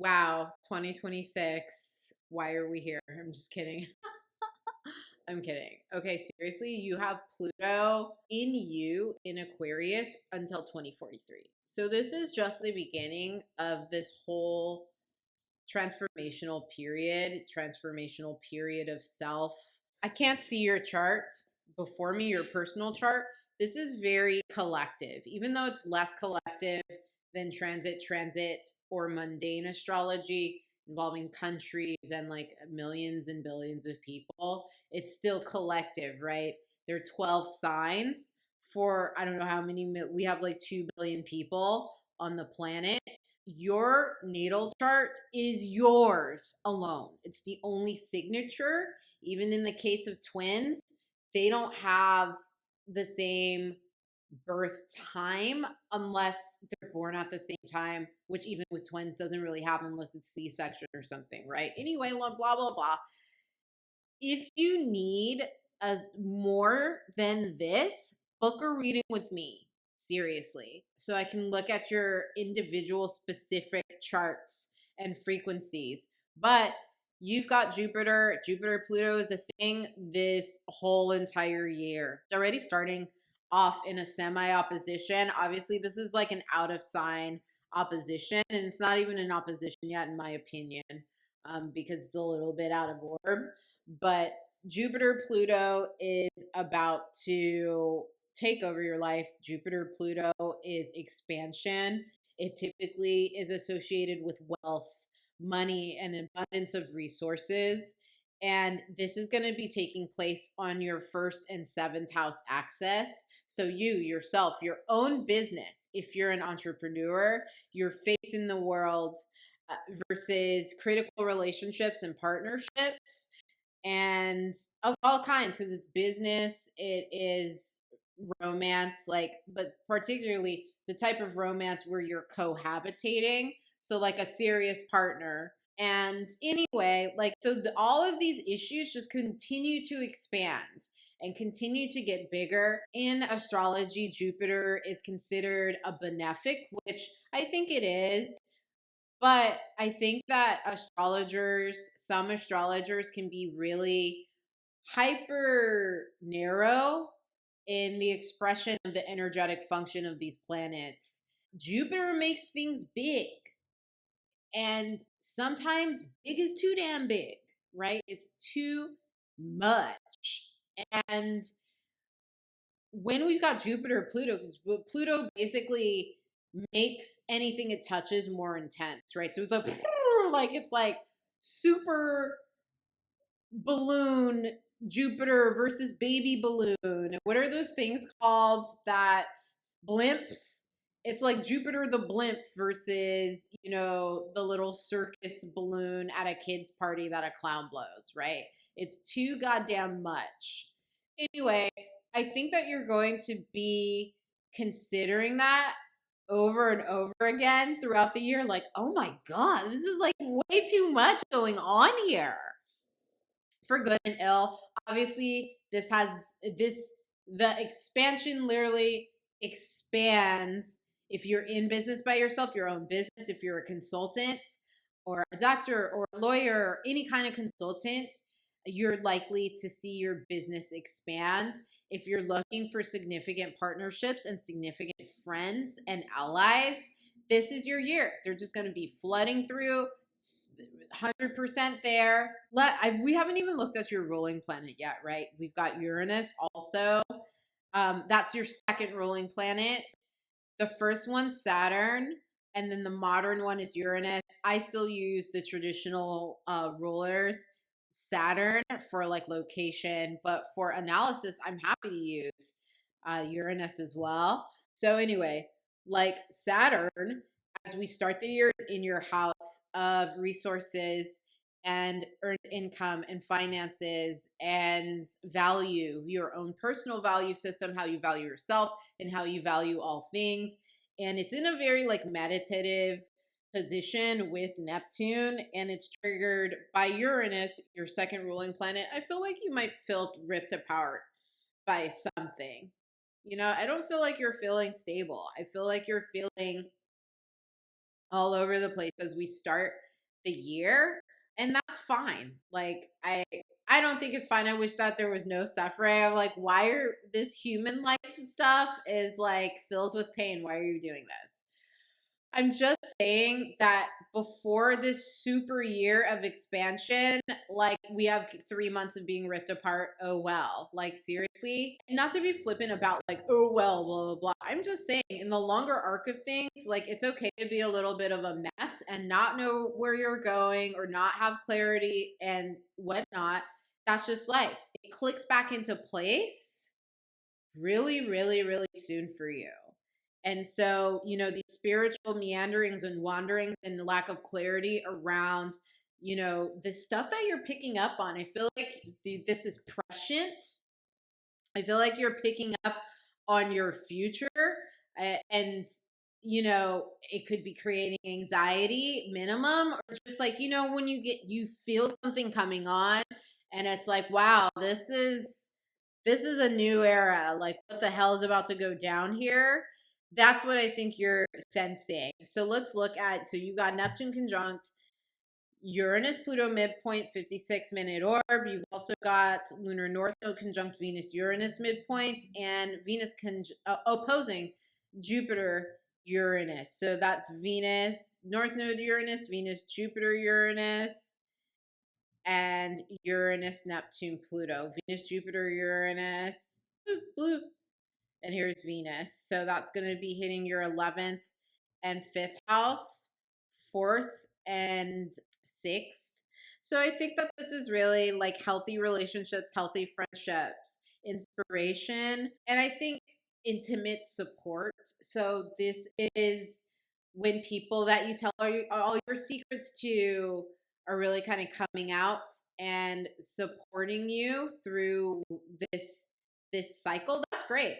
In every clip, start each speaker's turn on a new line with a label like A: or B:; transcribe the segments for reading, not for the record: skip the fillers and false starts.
A: Wow, 2026. Why are we here? I'm just kidding. I'm kidding. Okay, seriously, you have Pluto in you in Aquarius until 2043. So this is just the beginning of this whole transformational period of self. I can't see your chart before me, your personal chart. This is very collective, even though it's less collective than transit, or mundane astrology involving countries and like millions and billions of people. It's still collective, right? There are 12 signs for, I don't know how many, we have like 2 billion people on the planet. Your natal chart is yours alone. It's the only signature. Even in the case of twins, they don't have the same birth time unless they're born at the same time, which even with twins doesn't really happen unless it's C-section or something, right? Anyway, blah, blah, blah. If you need more than this, book a reading with me. Seriously. So I can look at your individual specific charts and frequencies. But you've got Jupiter-Pluto is a thing this whole entire year. It's already starting off in a semi-opposition. Obviously, this is like an out of sign opposition, and it's not even an opposition yet, in my opinion, because it's a little bit out of orb. But Jupiter-Pluto is about to take over your life. Jupiter-Pluto is expansion. It typically is associated with wealth, money, and abundance of resources. And this is going to be taking place on your first and seventh house axis. So you, yourself, your own business, if you're an entrepreneur, your face in the world versus critical relationships and partnerships and of all kinds, because it's business, it is romance, like, but particularly the type of romance where you're cohabitating, so like a serious partner. And anyway, like, so all of these issues just continue to expand and continue to get bigger. In astrology, Jupiter is considered a benefic, which I think it is. But I think that some astrologers can be really hyper narrow in the expression of the energetic function of these planets. Jupiter makes things big, and sometimes big is too damn big, right? It's too much. And when we've got Jupiter-Pluto, because Pluto basically makes anything it touches more intense, right? So it's like it's like super balloon Jupiter versus baby balloon. What are those things called? That blimps. It's like Jupiter the blimp versus, the little circus balloon at a kid's party that a clown blows, right? It's too goddamn much. Anyway, I think that you're going to be considering that over and over again throughout the year. Like, oh my God, this is like way too much going on here, for good and ill. Obviously, the expansion literally expands. If you're in business by yourself, your own business, if you're a consultant or a doctor or a lawyer or any kind of consultant, you're likely to see your business expand. If you're looking for significant partnerships and significant friends and allies, this is your year. They're just going to be flooding through. 100% there. We haven't even looked at your ruling planet yet, right? We've got Uranus also. That's your second ruling planet. The first one's Saturn, and then the modern one is Uranus. I still use the traditional rulers, Saturn, for like location, but for analysis, I'm happy to use Uranus as well. So anyway, like Saturn, as we start the year in your house of resources and earned income and finances and value, your own personal value system, how you value yourself and how you value all things. And it's in a very like meditative position with Neptune, and it's triggered by Uranus, your second ruling planet. I feel like you might feel ripped apart by something. I don't feel like you're feeling stable. I feel like you're feeling all over the place as we start the year, and that's fine. Like I don't think it's fine. I wish that there was no suffering. I'm like, why are this human life stuff is like filled with pain? Why are you doing this? I'm just saying that before this super year of expansion, like we have 3 months of being ripped apart. Oh, well, like seriously, and not to be flippant about like, oh, well, blah, blah, blah. I'm just saying in the longer arc of things, like it's okay to be a little bit of a mess and not know where you're going or not have clarity and whatnot. That's just life. It clicks back into place really, really, really soon for you. And so, these spiritual meanderings and wanderings and lack of clarity around, the stuff that you're picking up on, I feel like this is prescient. I feel like you're picking up on your future and, it could be creating anxiety minimum, or just like, when you feel something coming on and it's like, wow, this is a new era. Like, what the hell is about to go down here? That's what I think you're sensing. So let's look at, so you got Neptune conjunct Uranus, Pluto midpoint, 56-minute orb. You've also got lunar north node conjunct Venus, Uranus midpoint, and Venus opposing Jupiter, Uranus. So that's Venus, north node Uranus, Venus, Jupiter, Uranus, and Uranus, Neptune, Pluto. Venus, Jupiter, Uranus, bloop, bloop. And here's Venus. So that's going to be hitting your 11th and 5th house, 4th and 6th. So I think that this is really like healthy relationships, healthy friendships, inspiration, and I think intimate support. So this is when people that you tell all your secrets to are really kind of coming out and supporting you through this cycle. That's great.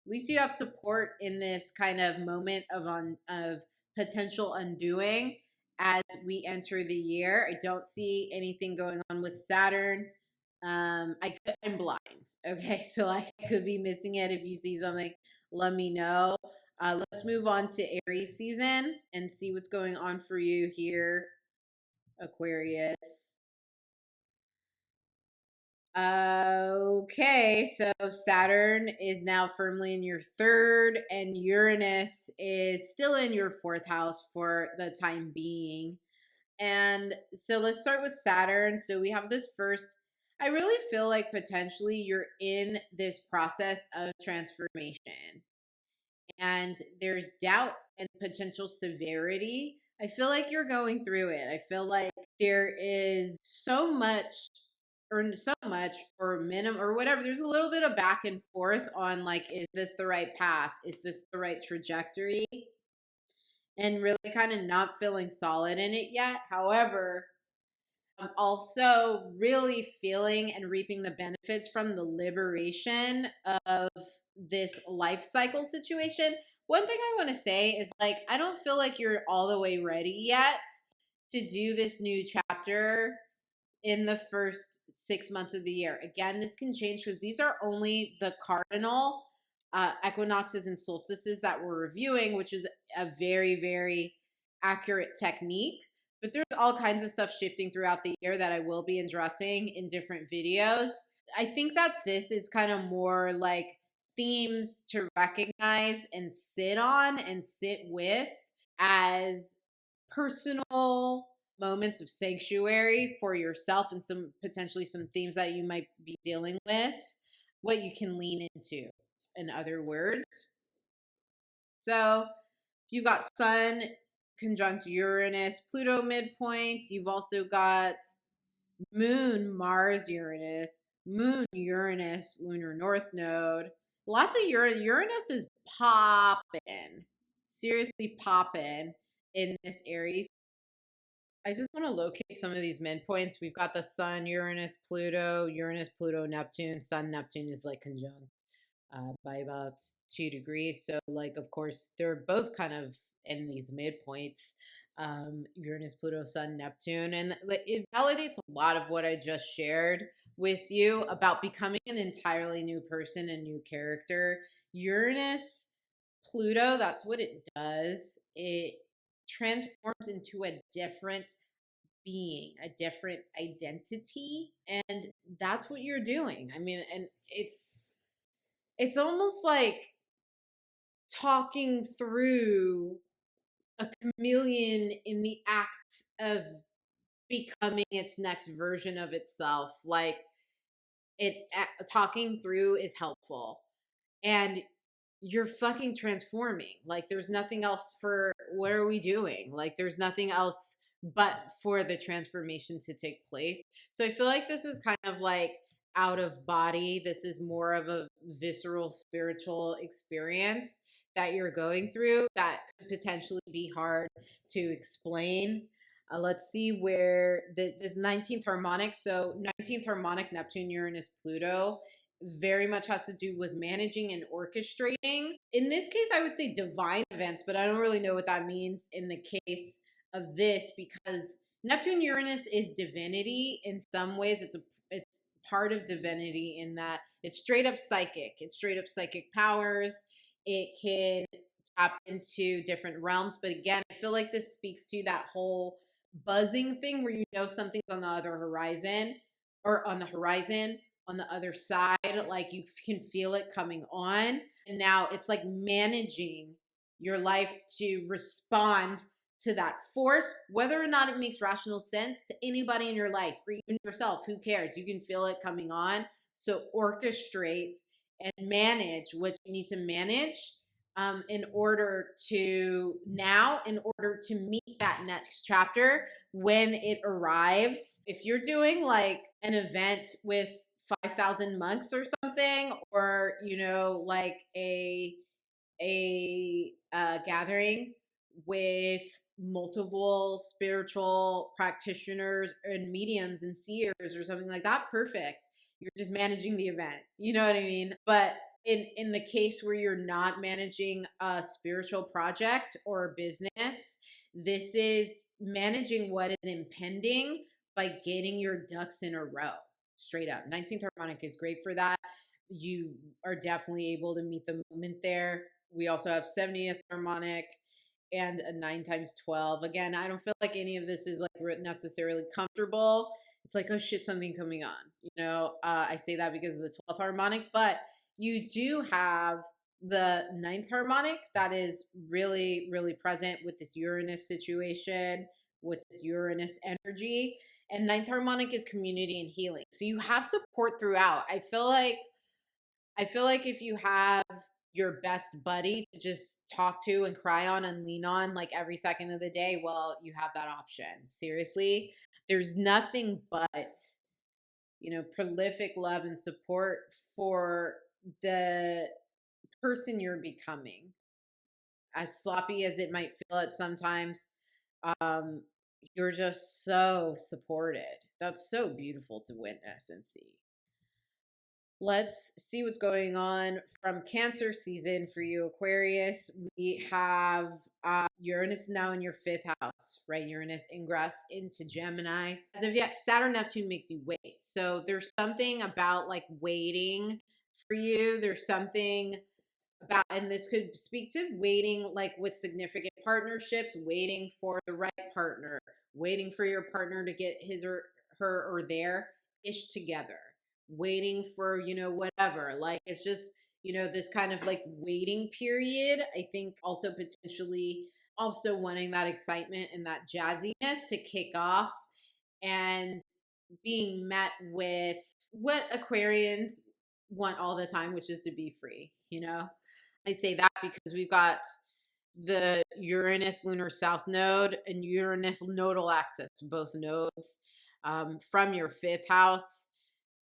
A: At least you have support in this kind of moment of potential undoing as we enter the year. I don't see anything going on with Saturn. I'm blind. Okay, so I could be missing it. If you see something, let me know. Let's move on to Aries season and see what's going on for you here, Aquarius. Okay, so Saturn is now firmly in your 3rd, and Uranus is still in your 4th house for the time being. And so let's start with Saturn. So we have this first, I really feel like potentially you're in this process of transformation, and there's doubt and potential severity. I feel like you're going through it. I feel like there is so much or minimum or whatever. There's a little bit of back and forth on like, is this the right path? Is this the right trajectory? And really kind of not feeling solid in it yet. However, I'm also really feeling and reaping the benefits from the liberation of this life cycle situation. One thing I want to say is like, I don't feel like you're all the way ready yet to do this new chapter in the first 6 months of the year. Again, this can change because these are only the cardinal equinoxes and solstices that we're reviewing, which is a very, very accurate technique. But there's all kinds of stuff shifting throughout the year that I will be addressing in different videos. I think that this is kind of more like themes to recognize and sit on and sit with as personal moments of sanctuary for yourself, and some potentially some themes that you might be dealing with, what you can lean into, in other words. So you've got Sun conjunct Uranus, Pluto midpoint. You've also got Moon, Mars, Uranus, Moon, Uranus, lunar north node. Lots of Uranus is popping, seriously popping in this Aries. I just want to locate some of these midpoints. We've got the Sun, Uranus, Pluto, Neptune. Sun, Neptune is like conjunct by about 2 degrees. So, like, of course, they're both kind of in these midpoints. Uranus, Pluto, Sun, Neptune. And it validates a lot of what I just shared with you about becoming an entirely new person, a new character. Uranus, Pluto, that's what it does. It transforms into a different being, a different identity. And that's what you're doing. I mean, and it's almost like talking through a chameleon in the act of becoming its next version of itself. Like talking through is helpful. And you're fucking transforming. Like there's nothing else for what are we doing? Like there's nothing else but for the transformation to take place. So I feel like this is kind of like out of body. This is more of a visceral spiritual experience that you're going through that could potentially be hard to explain. Let's see where this 19th harmonic. So 19th harmonic, Neptune, Uranus, Pluto very much has to do with managing and orchestrating. In this case, I would say divine events, but I don't really know what that means in the case of this because Neptune Uranus is divinity in some ways. It's part of divinity in that it's straight up psychic. It's straight up psychic powers. It can tap into different realms, but again, I feel like this speaks to that whole buzzing thing where you know something's on the other horizon or on the horizon on the other side, like you can feel it coming on. And now it's like managing your life to respond to that force, whether or not it makes rational sense to anybody in your life or even yourself. Who cares? You can feel it coming on. So orchestrate and manage what you need to manage in order to meet that next chapter when it arrives. If you're doing like an event with 5,000 monks or something, or like a gathering with multiple spiritual practitioners and mediums and seers or something like that, perfect. You're just managing the event. You know what I mean? But in the case where you're not managing a spiritual project or business, this is managing what is impending by getting your ducks in a row. Straight up. 19th harmonic is great for that. You are definitely able to meet the moment there. We also have 70th harmonic and a 9 times 12. Again, I don't feel like any of this is like necessarily comfortable. It's like, oh shit, something coming on. I say that because of the 12th harmonic, but you do have the 9th harmonic that is really, really present with this Uranus situation, with this Uranus energy. And 9th harmonic is community and healing. So you have support throughout. I feel like if you have your best buddy to just talk to and cry on and lean on like every second of the day, well, you have that option. Seriously, there's nothing but prolific love and support for the person you're becoming. As sloppy as it might feel at sometimes, you're just so supported. That's so beautiful to witness and see. Let's see what's going on from Cancer season for you, Aquarius. We have Uranus now in your 5th house, right? Uranus ingress into Gemini. As of yet, Saturn, Neptune makes you wait. So there's something about like waiting for you. There's something about, and this could speak to waiting like with significant partnerships, waiting for the right partner, waiting for your partner to get his or her or their ish together, waiting for whatever. Like it's just this kind of like waiting period. I think also potentially also wanting that excitement and that jazziness to kick off and being met with what Aquarians want all the time, which is to be free. I say that because we've got the Uranus lunar south node and Uranus nodal axis, both nodes, from your 5th house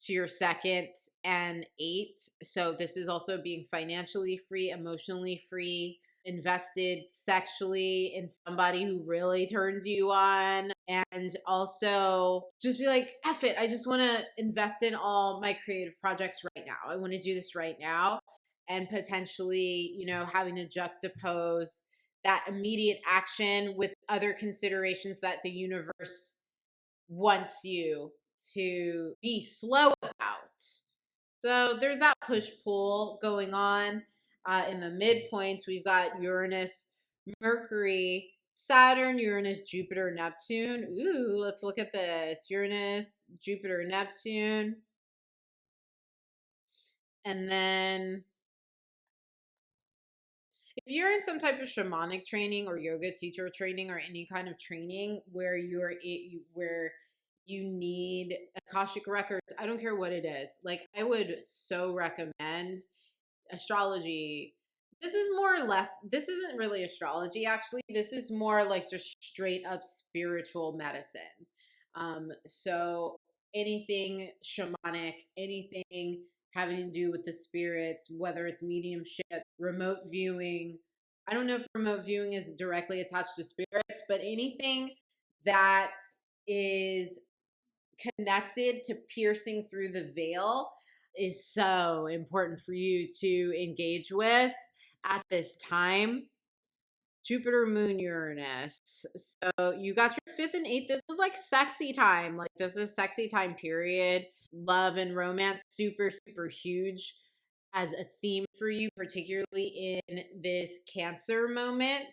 A: to your 2nd and 8th. So this is also being financially free, emotionally free, invested sexually in somebody who really turns you on, and also just be like, F it, I just want to invest in all my creative projects right now. I want to do this right now. And potentially, having to juxtapose that immediate action with other considerations that the universe wants you to be slow about. So there's that push-pull going on. In the midpoints, we've got Uranus, Mercury Saturn, Uranus, Jupiter, Neptune. Ooh, let's look at this. Uranus, Jupiter, Neptune. And then if you're in some type of shamanic training or yoga teacher training or any kind of training where where you need Akashic records, I don't care what it is. Like, I would so recommend astrology. This is more or less, this isn't really astrology, actually. This is more like just straight up spiritual medicine. So anything shamanic, anything having to do with the spirits, whether it's mediumship, remote viewing. I don't know if remote viewing is directly attached to spirits, but anything that is connected to piercing through the veil is so important for you to engage with at this time. Jupiter, Moon, Uranus. So you got your fifth and eighth. This is like sexy time. Like, this is sexy time period. Love and romance, super, super huge as a theme for you, particularly in this Cancer moment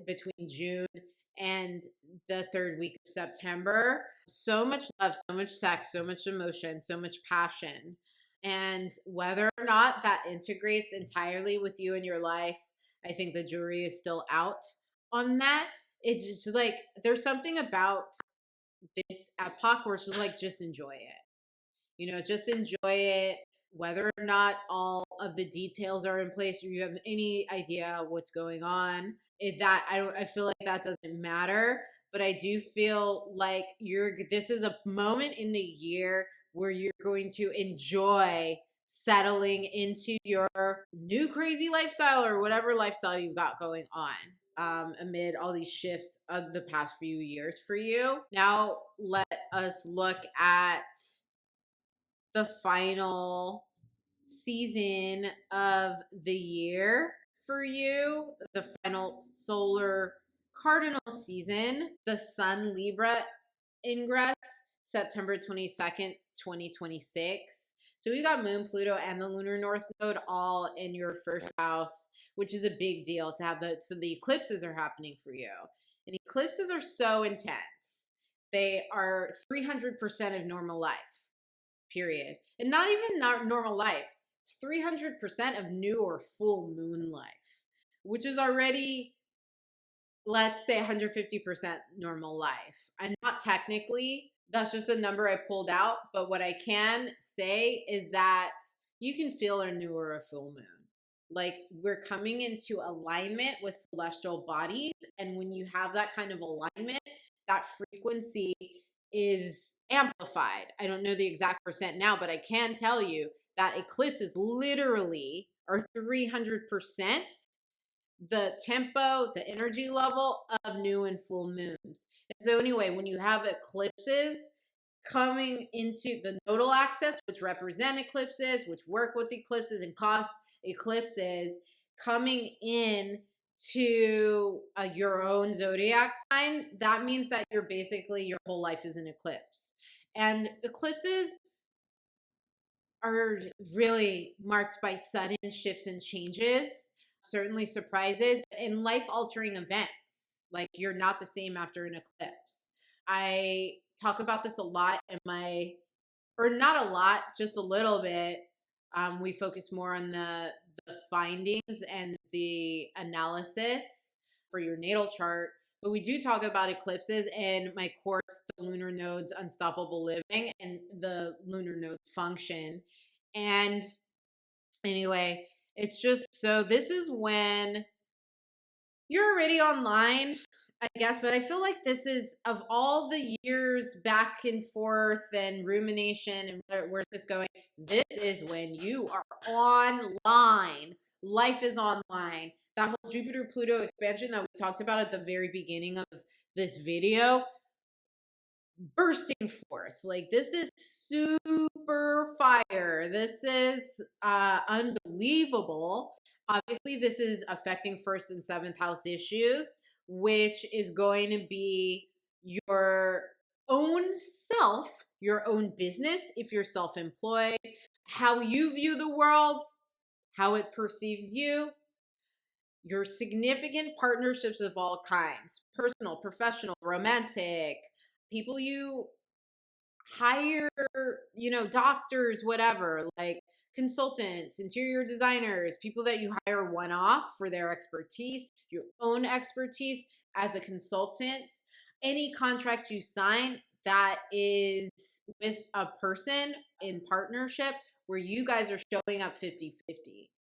A: between June and the third week of September. So much love, so much sex, so much emotion, so much passion. And whether or not that integrates entirely with you in your life, I think the jury is still out on that. It's just like, there's something about this epoch where it's just like, just enjoy it. You know, just enjoy it, whether or not all of the details are in place or you have any idea what's going on. I feel like that doesn't matter, but I do feel like this is a moment in the year where you're going to enjoy settling into your new crazy lifestyle or whatever lifestyle you've got going on. Amid all these shifts of the past few years for you. Now, let us look at the final season of the year for you, the final solar cardinal season, the Sun Libra ingress, September 22nd, 2026. So we got Moon, Pluto, and the lunar north node all in your first house, which is a big deal to have so the eclipses are happening for you. And eclipses are so intense. They are 300% of normal life, period. And not even normal life. It's 300% of new or full moon life, which is already, let's say, 150% normal life. And not technically, that's just a number I pulled out. But what I can say is that you can feel a new or a full moon. Like, we're coming into alignment with celestial bodies. And when you have that kind of alignment, that frequency is amplified. I don't know the exact percent now, but I can tell you that eclipse is literally, or 300%, the tempo, the energy level of new and full moons. And so anyway, when you have eclipses coming into the nodal axis, which represent eclipses, which work with eclipses and cause eclipses, coming in to your own zodiac sign, that means that you're basically, your whole life is an eclipse. And eclipses are really marked by sudden shifts and changes, certainly surprises, and life-altering events. Like, you're not the same after an eclipse. I talk about this a lot in or not a lot, just a little bit. We focus more on the findings and the analysis for your natal chart. But we do talk about eclipses in my course, The Lunar Nodes Unstoppable Living, and the lunar nodes function. And anyway, it's just, so this is when you're already online, I guess, but I feel like this is, of all the years back and forth and rumination and where's this going, this is when you are online. Life is online. That whole Jupiter-Pluto expansion that we talked about at the very beginning of this video, bursting forth. Like, this is super fire. This is unbelievable. Obviously, this is affecting first and seventh house issues, which is going to be your own self, your own business, if you're self-employed, how you view the world, how it perceives you. your significant partnerships of all kinds, personal, professional, romantic, people you hire, doctors, whatever, like consultants, interior designers, people that you hire one off for their expertise, your own expertise as a consultant. Any contract you sign that is with a person in partnership where you guys are showing up 50-50.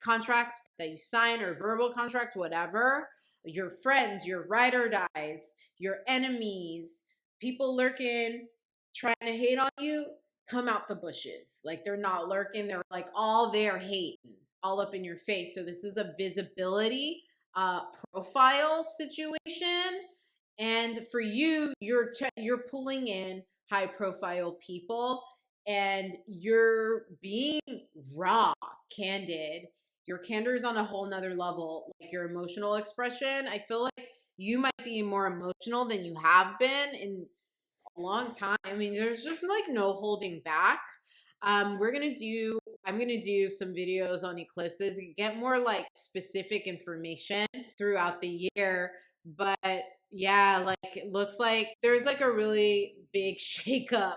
A: Contract that you sign or verbal contract, whatever, your friends, your ride or dies, your enemies, people lurking, trying to hate on you, come out the bushes. Like they're not lurking, they're like all there hating all up in your face. So this is a visibility profile situation. And for you, you're pulling in high profile people and you're being raw, candid. Your candor is on a whole nother level. Like your emotional expression, I feel like you might be more emotional than you have been in a long time. I mean, there's just like no holding back. I'm gonna do some videos on eclipses, get more like specific information throughout the year. But yeah, like it looks like there's like a really big shakeup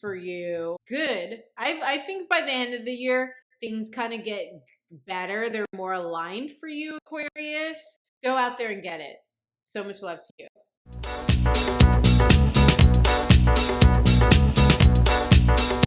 A: for you. Good. I think by the end of the year, things kind of get better. They're more aligned for you, Aquarius. Go out there and get it. So much love to you.